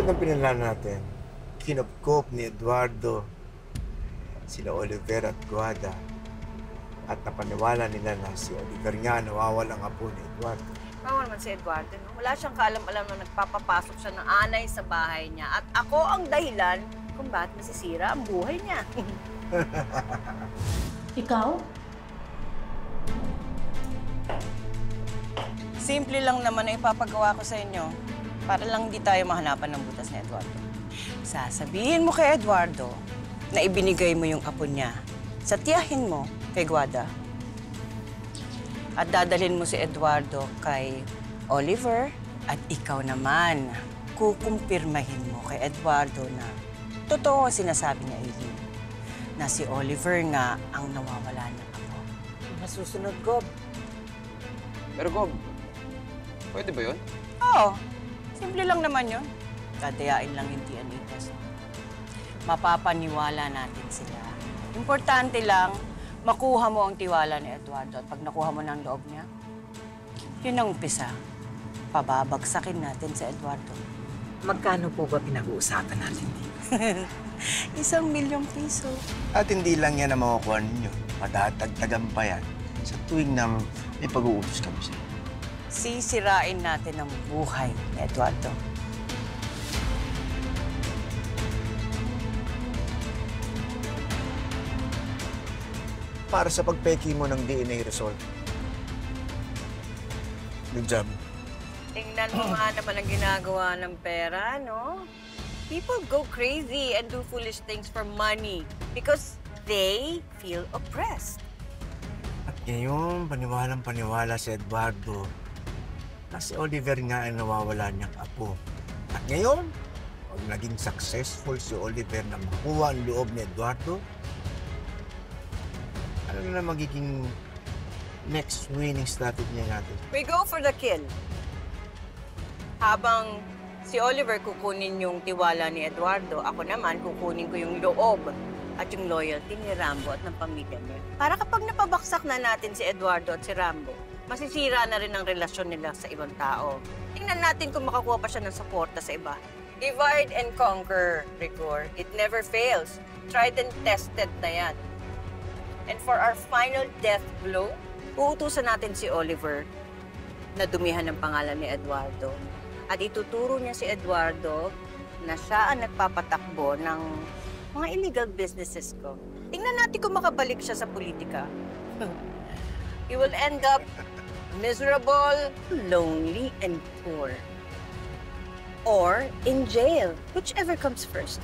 Tulad ng pinanlan natin, kinupkop ni Eduardo sila Oliver at Guada at napaniwala nila na si Oliver nga nawawalang apo ni Eduardo. Bawal naman si Eduardo, no? Wala siyang kaalam-alam na nagpapapasok siya ng anay sa bahay niya. At ako ang dahilan kung bakit masisira ang buhay niya. Ikaw? Simple lang naman ang ipapagawa ko sa inyo para lang hindi tayo mahanapan ng butas ni Eduardo. Sasabihin mo kay Eduardo na ibinigay mo yung apo niya sa tiyahin mo kay Guada. At dadalhin mo si Eduardo kay Oliver at ikaw naman kukumpirmahin mo kay Eduardo na totoo ang sinasabi niya, Eileen, na si Oliver nga ang nawawala ng apo. Masusunod, Gob. Pero Gob, pwede ba yun? Oo. Simple lang naman yun. Dadayain lang yung DNA test. Mapapaniwala natin sila. Importante lang, makuha mo ang tiwala ni Eduardo. At pag nakuha mo ng loob niya, yun ang umpisa. Pababagsakin natin si Eduardo. Magkano po ba pinag-uusapan natin dito? 1 milyong piso. At hindi lang yan ang makukuha ninyo. Madadagdagan pa yan sa tuwing na may pag-uutos kami sa inyo. Sisirain natin ang buhay ni Eduardo. Para sa pagpeki mo ng DNA result. Good job. Tingnan mo nga naman ang ginagawa ng pera, no? People go crazy and do foolish things for money because they feel oppressed. At ngayon, paniwalang-paniwala si Eduardo na si Oliver nga ay nawawala niyang apo. At ngayon, pag naging successful si Oliver na makuha ang loob ni Eduardo, ano na magiging next winning strategy natin? We go for the kill. Habang si Oliver kukunin yung tiwala ni Eduardo, ako naman kukunin ko yung loob at yung loyalty ni Rambo at ng pamilya niya. Para kapag napabaksak na natin si Eduardo at si Rambo, masisira na rin ang relasyon nila sa ibang tao. Tingnan natin kung makakuha pa siya ng suporta sa iba. Divide and conquer, Rigor. It never fails. Tried and tested na yan. And for our final death blow, uutusan natin si Oliver na dumihan ng pangalan ni Eduardo. At ituturo niya si Eduardo na siya ang nagpapatakbo ng mga illegal businesses ko. Tingnan natin kung makabalik siya sa politika. He will end up miserable, lonely, and poor. Or in jail, whichever comes first.